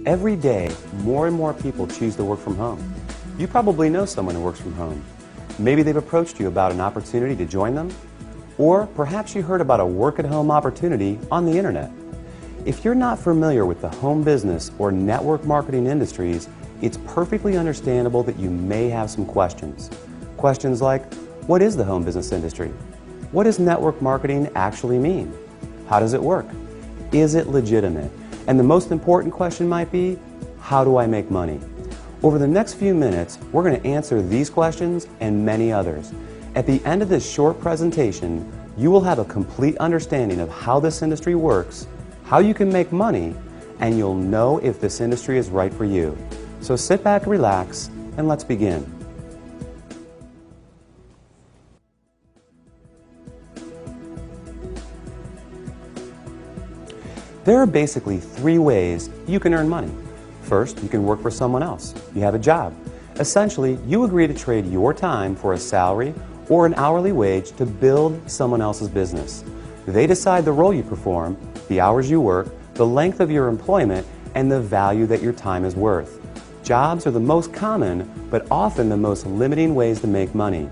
Every day, more and more people choose to work from home. You probably know someone who works from home. Maybe they've approached you about an opportunity to join them, or perhaps you heard about a work-at-home opportunity on the internet. If you're not familiar with the home business or network marketing industries, it's perfectly understandable that you may have some questions. Questions like, what is the home business industry? What does network marketing actually mean? How does it work? Is it legitimate? And the most important question might be, how do I make money? Over the next few minutes, we're going to answer these questions and many others. At the end of this short presentation, you will have a complete understanding of how this industry works, how you can make money, and you'll know if this industry is right for you. So sit back, relax, and let's begin. There are basically three ways you can earn money. First, you can work for someone else. You have a job. Essentially, you agree to trade your time for a salary or an hourly wage to build someone else's business. They decide the role you perform, the hours you work, the length of your employment, and the value that your time is worth. Jobs are the most common, but often the most limiting ways to make money.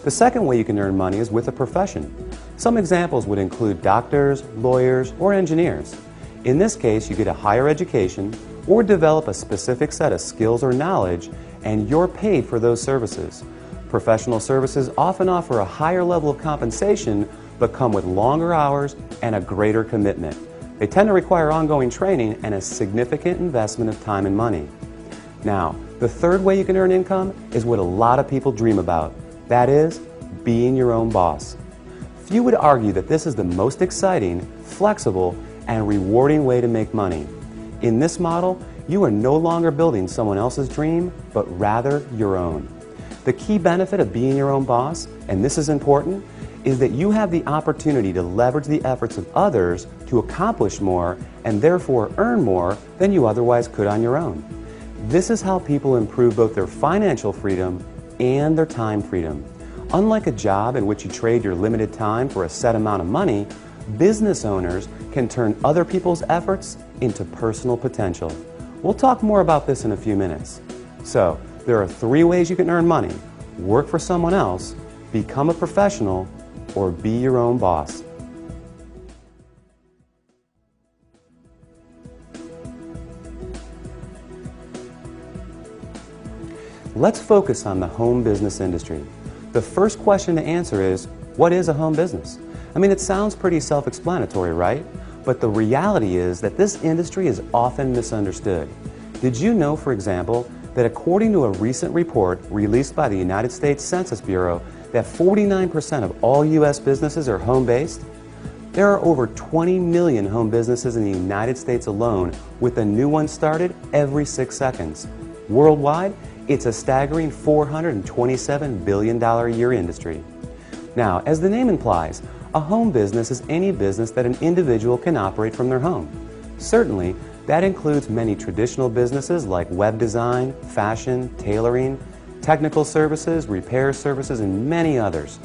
The second way you can earn money is with a profession. Some examples would include doctors, lawyers, or engineers. In this case, you get a higher education or develop a specific set of skills or knowledge, and you're paid for those services. Professional services often offer a higher level of compensation, but come with longer hours and a greater commitment. They tend to require ongoing training and a significant investment of time and money. Now, the third way you can earn income is what a lot of people dream about. That is, being your own boss. Few would argue that this is the most exciting, flexible, and rewarding way to make money. In this model, you are no longer building someone else's dream, but rather your own. The key benefit of being your own boss, and this is important, is that you have the opportunity to leverage the efforts of others to accomplish more and therefore earn more than you otherwise could on your own. This is how people improve both their financial freedom and their time freedom. Unlike a job in which you trade your limited time for a set amount of money, business owners can turn other people's efforts into personal potential. We'll talk more about this in a few minutes. So, there are three ways you can earn money: work for someone else, become a professional, or be your own boss. Let's focus on the home business industry. The first question to answer is, what is a home business? I mean, it sounds pretty self-explanatory, right? But the reality is that this industry is often misunderstood. Did you know, for example, that according to a recent report released by the United States Census Bureau, that 49% of all U.S. businesses are home-based? There are over 20 million home businesses in the United States alone, with a new one started every 6 seconds. Worldwide, it's a staggering $427 billion a year industry. Now, as the name implies, a home business is any business that an individual can operate from their home. Certainly, that includes many traditional businesses like web design, fashion, tailoring, technical services, repair services, and many others.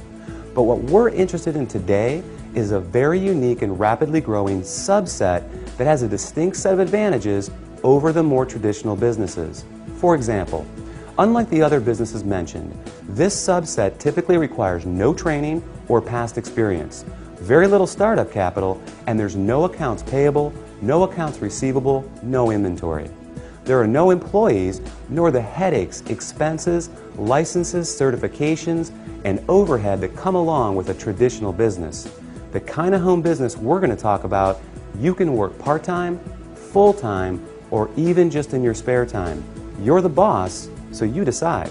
But what we're interested in today is a very unique and rapidly growing subset that has a distinct set of advantages over the more traditional businesses. For example, unlike the other businesses mentioned, this subset typically requires no training or past experience, very little startup capital, and there's no accounts payable, no accounts receivable, no inventory. There are no employees, nor the headaches, expenses, licenses, certifications, and overhead that come along with a traditional business. The kind of home business we're going to talk about, you can work part-time, full-time, or even just in your spare time. You're the boss, so you decide.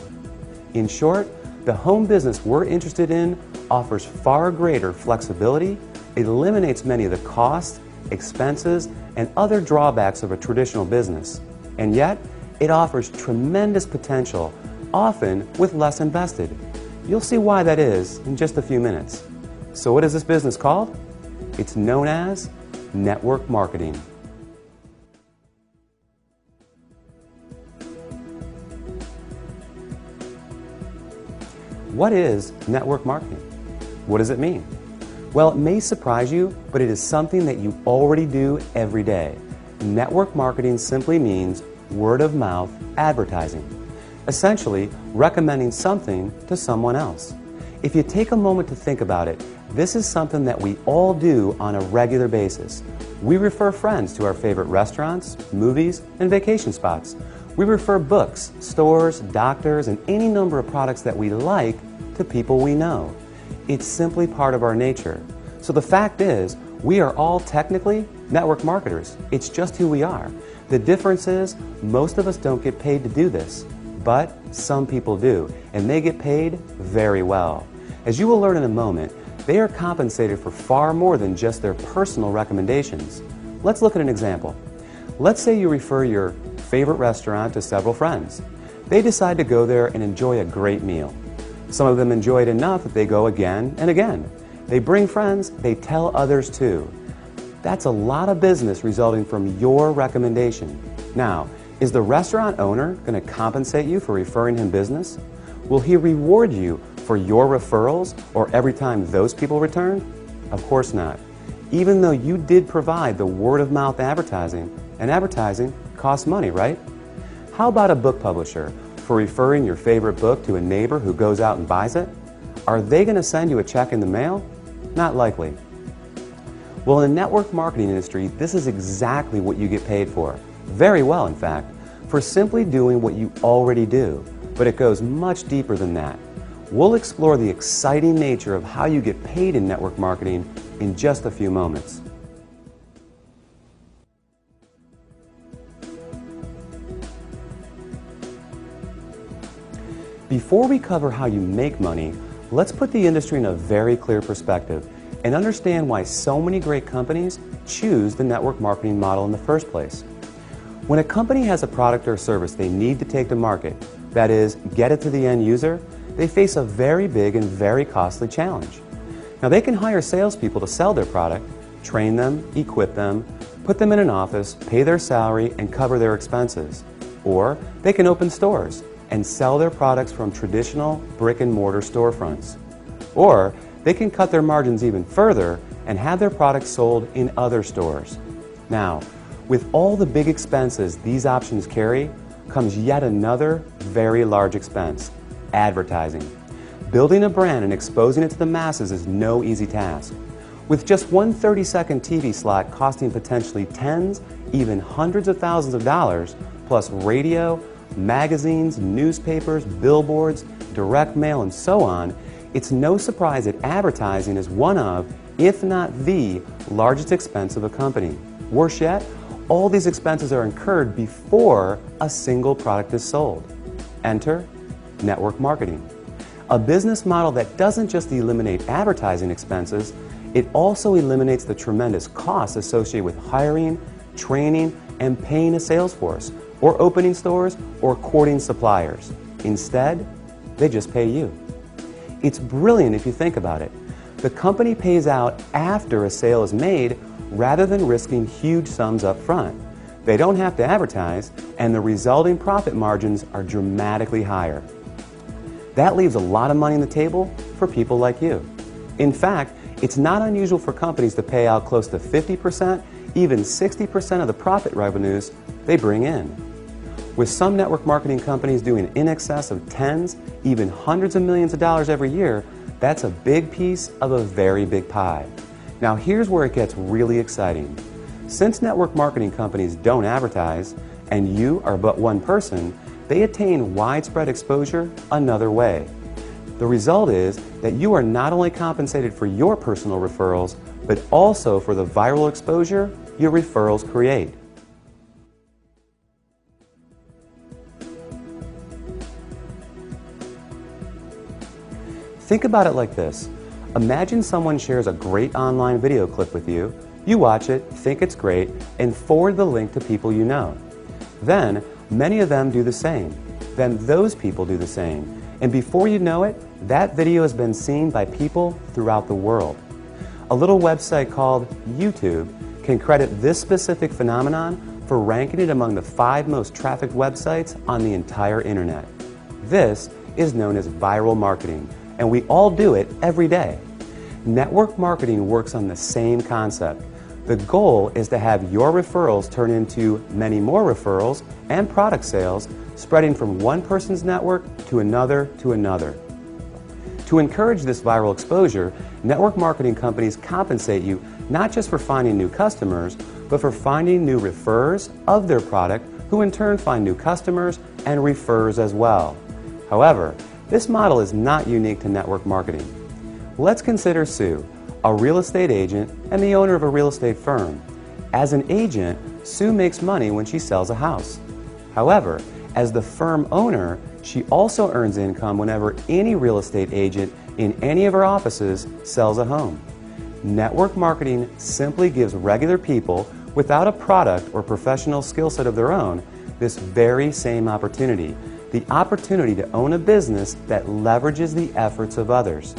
In short, the home business we're interested in offers far greater flexibility, eliminates many of the costs, expenses, and other drawbacks of a traditional business. And yet, it offers tremendous potential, often with less invested. You'll see why that is in just a few minutes. So what is this business called? It's known as network marketing. What is network marketing? What does it mean? Well, it may surprise you, but it is something that you already do every day. network marketing simply means word-of-mouth advertising, essentially recommending something to someone else. If you take a moment to think about it, this is something that we all do on a regular basis. We refer friends to our favorite restaurants, movies, and vacation spots. We refer books, stores, doctors, and any number of products that we like to people we know. It's simply part of our nature. So the fact is, we are all technically network marketers. It's just who we are. The difference is, most of us don't get paid to do this, but some people do, and they get paid very well. As you will learn in a moment, they are compensated for far more than just their personal recommendations. Let's look at an example. Let's say you refer your favorite restaurant to several friends. They decide to go there and enjoy a great meal. Some of them enjoy it enough that they go again and again. They bring friends, they tell others too. That's a lot of business resulting from your recommendation. Now, is the restaurant owner going to compensate you for referring him business? Will he reward you for your referrals or every time those people return? Of course not. Even though you did provide the word-of-mouth advertising, and advertising costs money, right? How about a book publisher for referring your favorite book to a neighbor who goes out and buys it? Are they going to send you a check in the mail? Not likely. Well, in the network marketing industry, this is exactly what you get paid for. Very well, in fact, for simply doing what you already do. But it goes much deeper than that. We'll explore the exciting nature of how you get paid in network marketing in just a few moments. Before we cover how you make money, let's put the industry in a very clear perspective and understand why so many great companies choose the network marketing model in the first place. When a company has a product or service they need to take to market, that is, get it to the end user, they face a very big and very costly challenge. Now, they can hire salespeople to sell their product, train them, equip them, put them in an office, pay their salary, and cover their expenses. Or they can open stores and sell their products from traditional brick-and-mortar storefronts. Or they can cut their margins even further and have their products sold in other stores. Now, with all the big expenses these options carry, comes yet another very large expense: advertising. Building a brand and exposing it to the masses is no easy task. With just one 30-second TV slot costing potentially tens, even hundreds of thousands of dollars, plus radio, magazines, newspapers, billboards, direct mail, and so on, it's no surprise that advertising is one of, if not the, largest expense of a company. Worse yet, all these expenses are incurred before a single product is sold. Enter network marketing. A business model that doesn't just eliminate advertising expenses, it also eliminates the tremendous costs associated with hiring, training, and paying a sales force, or opening stores, or courting suppliers. Instead, they just pay you. It's brilliant if you think about it. The company pays out after a sale is made rather than risking huge sums up front. They don't have to advertise, and the resulting profit margins are dramatically higher. That leaves a lot of money on the table for people like you. In fact, it's not unusual for companies to pay out close to 50%, even 60% of the profit revenues they bring in. With some network marketing companies doing in excess of tens, even hundreds of millions of dollars every year, that's a big piece of a very big pie. Now here's where it gets really exciting. Since network marketing companies don't advertise, and you are but one person, they attain widespread exposure another way. The result is that you are not only compensated for your personal referrals, but also for the viral exposure your referrals create. Think about it like this. Imagine someone shares a great online video clip with you. You watch it, think it's great, and forward the link to people you know. Then, many of them do the same. Then those people do the same. And before you know it, that video has been seen by people throughout the world. A little website called YouTube can credit this specific phenomenon for ranking it among the 5 most trafficked websites on the entire internet. This is known as viral marketing, and we all do it every day. Network marketing works on the same concept. The goal is to have your referrals turn into many more referrals and product sales, spreading from one person's network to another to another. To encourage this viral exposure, network marketing companies compensate you not just for finding new customers, but for finding new referrers of their product, who in turn find new customers and referrers as well. However, this model is not unique to network marketing. Let's consider Sue, a real estate agent and the owner of a real estate firm. As an agent, Sue makes money when she sells a house. However, as the firm owner, she also earns income whenever any real estate agent in any of her offices sells a home. Network marketing simply gives regular people without a product or professional skill set of their own this very same opportunity, the opportunity to own a business that leverages the efforts of others.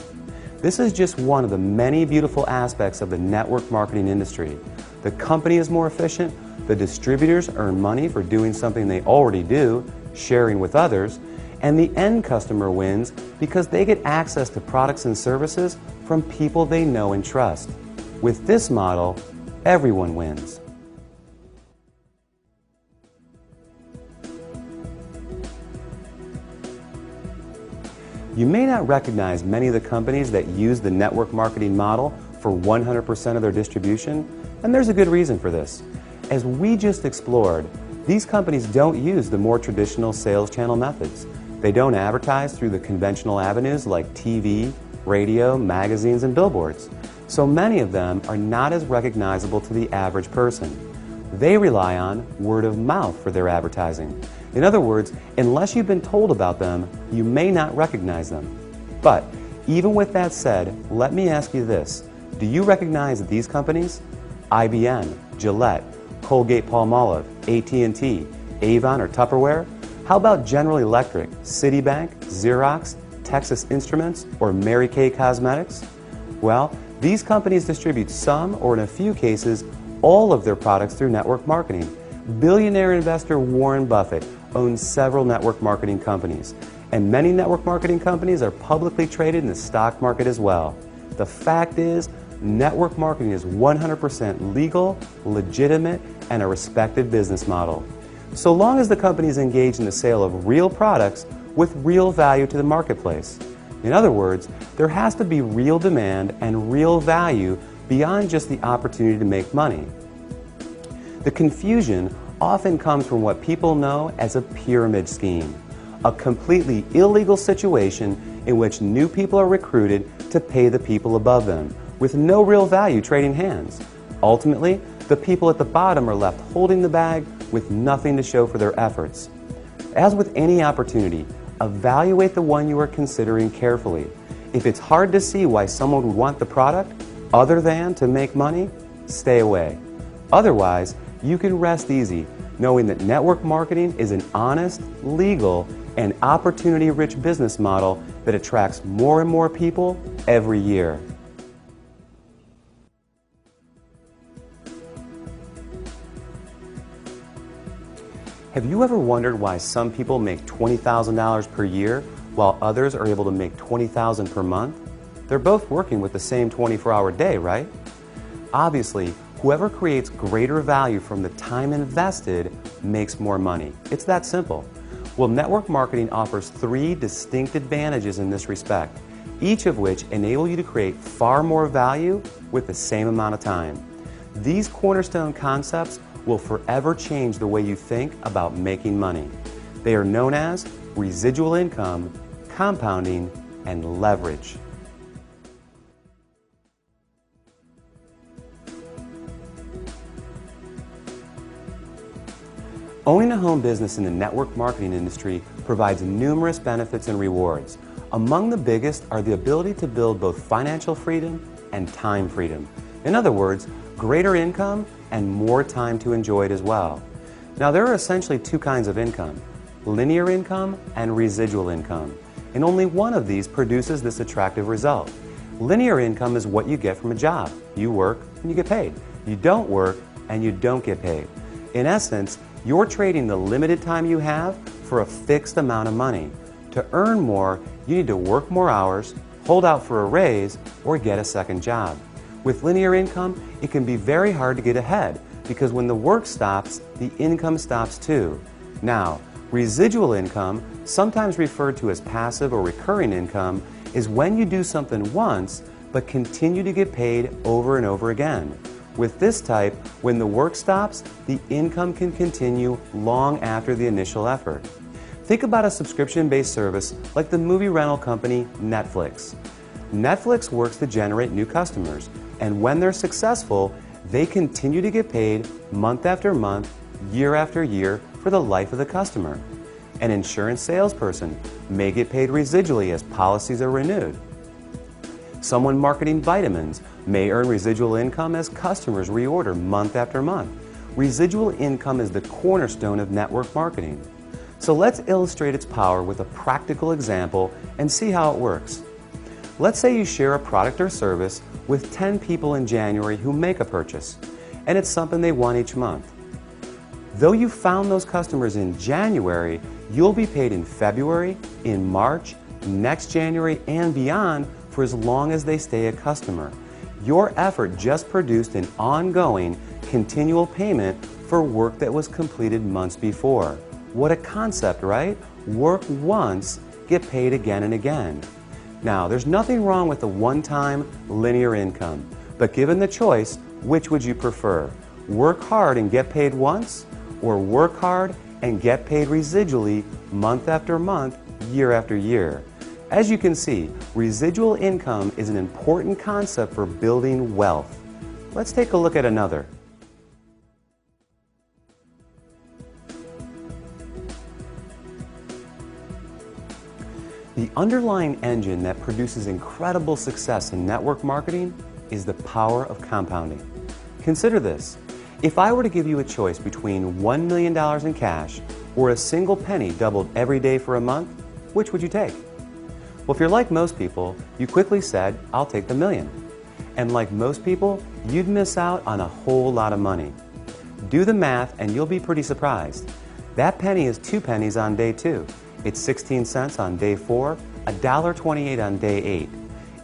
This is just one of the many beautiful aspects of the network marketing industry. The company is more efficient, the distributors earn money for doing something they already do, sharing with others, and the end customer wins because they get access to products and services from people they know and trust. With this model, everyone wins. You may not recognize many of the companies that use the network marketing model for 100% of their distribution, and there's a good reason for this. As we just explored, these companies don't use the more traditional sales channel methods. They don't advertise through the conventional avenues like TV, radio, magazines, and billboards. So many of them are not as recognizable to the average person. They rely on word of mouth for their advertising. In other words, unless you've been told about them, you may not recognize them. But even with that said, let me ask you this. Do you recognize these companies? IBM, Gillette, Colgate-Palmolive, AT&T, Avon, or Tupperware? How about General Electric, Citibank, Xerox, Texas Instruments, or Mary Kay Cosmetics? Well, these companies distribute some, or in a few cases, all of their products through network marketing. Billionaire investor Warren Buffett owns several network marketing companies, and many network marketing companies are publicly traded in the stock market as well. The fact is, network marketing is 100% legal, legitimate, and a respected business model. So long as the company is engaged in the sale of real products with real value to the marketplace. In other words, there has to be real demand and real value beyond just the opportunity to make money. The confusion often comes from what people know as a pyramid scheme, a completely illegal situation in which new people are recruited to pay the people above them, with no real value trading hands. Ultimately, the people at the bottom are left holding the bag with nothing to show for their efforts. As with any opportunity, evaluate the one you are considering carefully. If it's hard to see why someone would want the product other than to make money, stay away. Otherwise, you can rest easy knowing that network marketing is an honest, legal, and opportunity-rich business model that attracts more and more people every year. Have you ever wondered why some people make $20,000 per year while others are able to make $20,000 per month? They're both working with the same 24-hour day, right? Obviously, whoever creates greater value from the time invested makes more money. It's that simple. Well, network marketing offers 3 distinct advantages in this respect, each of which enable you to create far more value with the same amount of time. These cornerstone concepts will forever change the way you think about making money. They are known as residual income, compounding, and leverage. Owning a home business in the network marketing industry provides numerous benefits and rewards. Among the biggest are the ability to build both financial freedom and time freedom. In other words, greater income and more time to enjoy it as well. Now, there are essentially 2 kinds of income, linear income and residual income, and only one of these produces this attractive result. Linear income is what you get from a job. You work and you get paid. You don't work and you don't get paid. In essence, you're trading the limited time you have for a fixed amount of money. To earn more, you need to work more hours, hold out for a raise, or get a second job. With linear income, it can be very hard to get ahead because when the work stops, the income stops too. Now, residual income, sometimes referred to as passive or recurring income, is when you do something once but continue to get paid over and over again. With this type, when the work stops, the income can continue long after the initial effort. Think about a subscription-based service like the movie rental company Netflix. Netflix works to generate new customers, and when they're successful, they continue to get paid month after month, year after year for the life of the customer. An insurance salesperson may get paid residually as policies are renewed. Someone marketing vitamins may earn residual income as customers reorder month after month. Residual income is the cornerstone of network marketing. So let's illustrate its power with a practical example and see how it works. Let's say you share a product or service with 10 people in January who make a purchase, and it's something they want each month. Though you found those customers in January, you'll be paid in February, in March, next January, and beyond for as long as they stay a customer. Your effort just produced an ongoing, continual payment for work that was completed months before. What a concept, right? Work once, get paid again and again. Now, there's nothing wrong with the one-time linear income, but given the choice, which would you prefer? Work hard and get paid once, or work hard and get paid residually month after month, year after year? As you can see, residual income is an important concept for building wealth. Let's take a look at another. The underlying engine that produces incredible success in network marketing is the power of compounding. Consider this. If I were to give you a choice between $1 million in cash or a single penny doubled every day for a month, which would you take? Well, if you're like most people, you quickly said, I'll take the million. And like most people, you'd miss out on a whole lot of money. Do the math and you'll be pretty surprised. That penny is 2 pennies on day 2. It's 16 cents on day 4, $1.28 on day 8.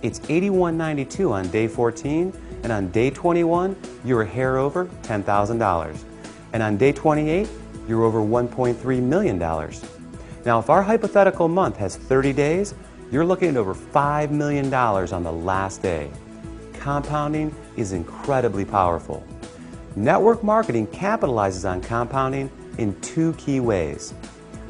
It's $81.92 on day 14, and on day 21, you're a hair over $10,000. And on day 28, you're over $1.3 million. Now, if our hypothetical month has 30 days, you're looking at over $5 million on the last day. Compounding is incredibly powerful. Network marketing capitalizes on compounding in 2 key ways.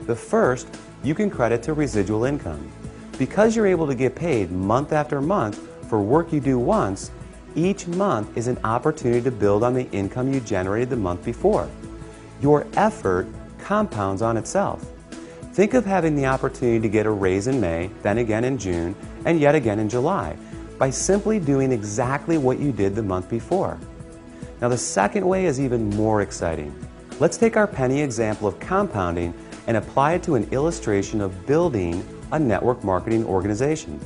The first, you can credit to residual income. Because you're able to get paid month after month for work you do once, each month is an opportunity to build on the income you generated the month before. Your effort compounds on itself. Think of having the opportunity to get a raise in May, then again in June, and yet again in July, by simply doing exactly what you did the month before. Now, the second way is even more exciting. Let's take our penny example of compounding and apply it to an illustration of building a network marketing organization.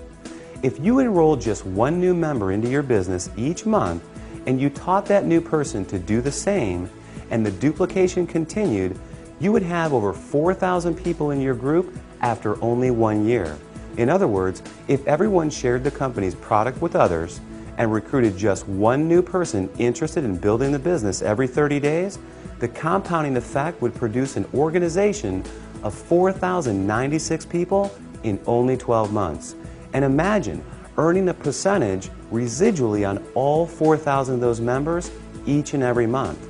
If you enrolled just 1 new member into your business each month and you taught that new person to do the same and the duplication continued, you would have over 4,000 people in your group after only 1 year. In other words, if everyone shared the company's product with others and recruited just 1 new person interested in building the business every 30 days, the compounding effect would produce an organization of 4,096 people in only 12 months. And imagine earning a percentage residually on all 4,000 of those members each and every month.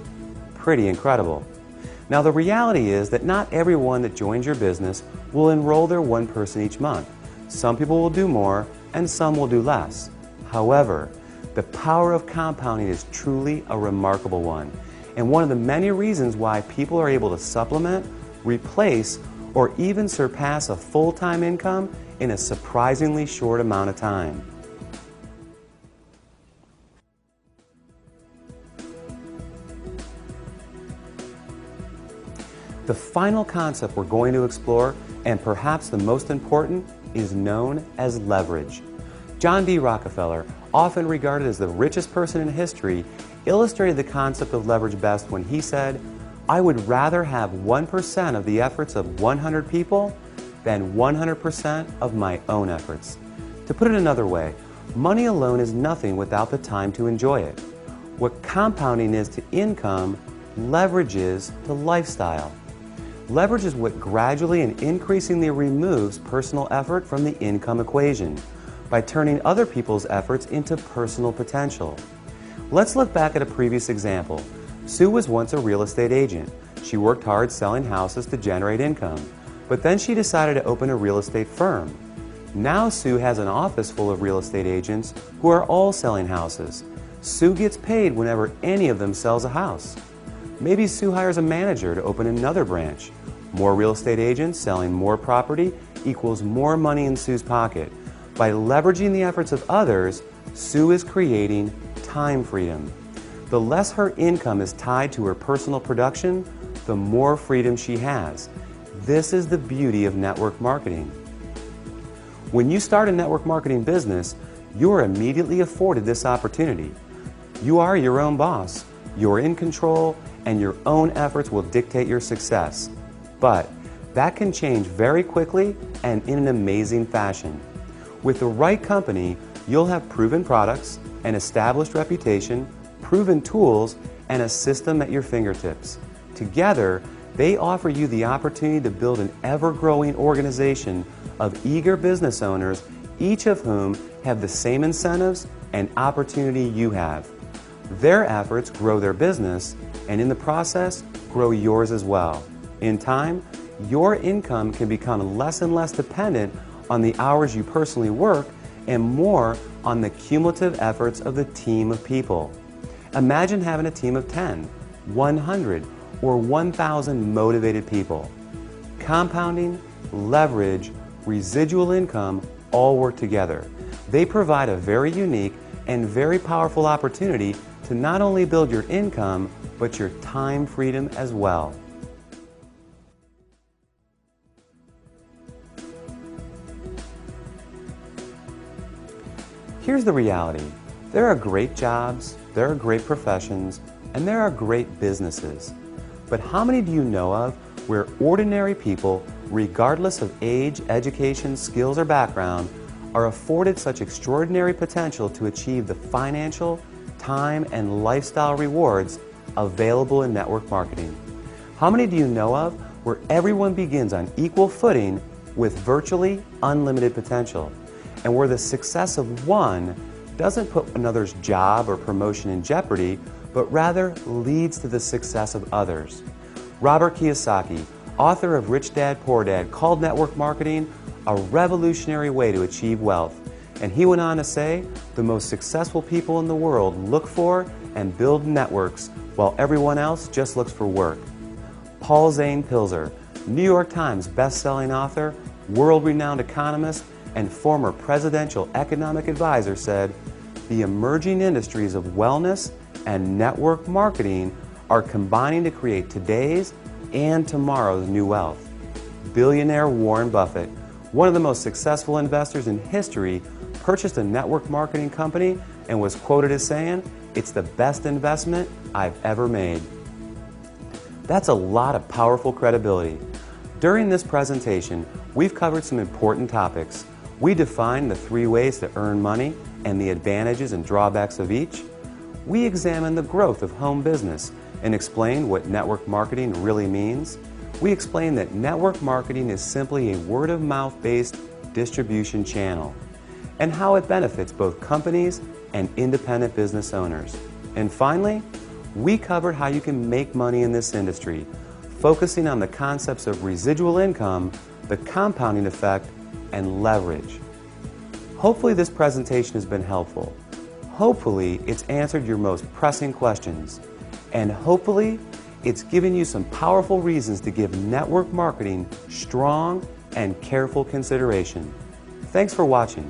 Pretty incredible. Now, the reality is that not everyone that joins your business will enroll their 1 person each month. Some people will do more and some will do less. However, the power of compounding is truly a remarkable one, and one of the many reasons why people are able to supplement, replace, or even surpass a full-time income in a surprisingly short amount of time. The final concept we're going to explore, and perhaps the most important, is known as leverage. John D. Rockefeller, often regarded as the richest person in history, illustrated the concept of leverage best when he said, "I would rather have 1% of the efforts of 100 people than 100% of my own efforts." To put it another way, Money alone is nothing without the time to enjoy it. What compounding is to income, leverage is to lifestyle. Leverage is what gradually and increasingly removes personal effort from the income equation by turning other people's efforts into personal potential. Let's look back at a previous example. Sue was once a real estate agent. She worked hard selling houses to generate income, but then she decided to open a real estate firm. Now Sue has an office full of real estate agents who are all selling houses. Sue gets paid whenever any of them sells a house. Maybe Sue hires a manager to open another branch. More real estate agents selling more property equals more money in Sue's pocket. By leveraging the efforts of others, Sue is creating time freedom. The less her income is tied to her personal production, the more freedom she has. This is the beauty of network marketing. When you start a network marketing business, you are immediately afforded this opportunity. You are your own boss, you're in control, and your own efforts will dictate your success. But that can change very quickly and in an amazing fashion. With the right company, you'll have proven products, an established reputation, proven tools, and a system at your fingertips. Together, they offer you the opportunity to build an ever-growing organization of eager business owners, each of whom have the same incentives and opportunity you have. Their efforts grow their business, and in the process, grow yours as well. In time, your income can become less and less dependent on the hours you personally work and more on the cumulative efforts of the team of people. Imagine having a team of 10, 100, or 1,000 motivated people. Compounding, leverage, residual income all work together. They provide a very unique and very powerful opportunity to not only build your income, but your time freedom as well. Here's the reality. There are great jobs, there are great professions, and there are great businesses. But how many do you know of where ordinary people, regardless of age, education, skills, or background, are afforded such extraordinary potential to achieve the financial, time, and lifestyle rewards available in network marketing? How many do you know of where everyone begins on equal footing with virtually unlimited potential, and where the success of one doesn't put another's job or promotion in jeopardy, but rather leads to the success of others? Robert Kiyosaki, author of Rich Dad, Poor Dad, called network marketing a revolutionary way to achieve wealth. And he went on to say, the most successful people in the world look for and build networks while everyone else just looks for work. Paul Zane Pilzer, New York Times best-selling author, world-renowned economist, and former presidential economic advisor, said, the emerging industries of wellness and network marketing are combining to create today's and tomorrow's new wealth. Billionaire Warren Buffett, one of the most successful investors in history, purchased a network marketing company and was quoted as saying, "It's the best investment I've ever made." That's a lot of powerful credibility. During this presentation, we've covered some important topics. We defined the 3 ways to earn money and the advantages and drawbacks of each. We examined the growth of home business and explained what network marketing really means. We explained that network marketing is simply a word-of-mouth based distribution channel and how it benefits both companies and independent business owners. And finally, we covered how you can make money in this industry, focusing on the concepts of residual income, the compounding effect, and leverage. Hopefully this presentation has been helpful. Hopefully it's answered your most pressing questions. And hopefully it's given you some powerful reasons to give network marketing strong and careful consideration. Thanks for watching.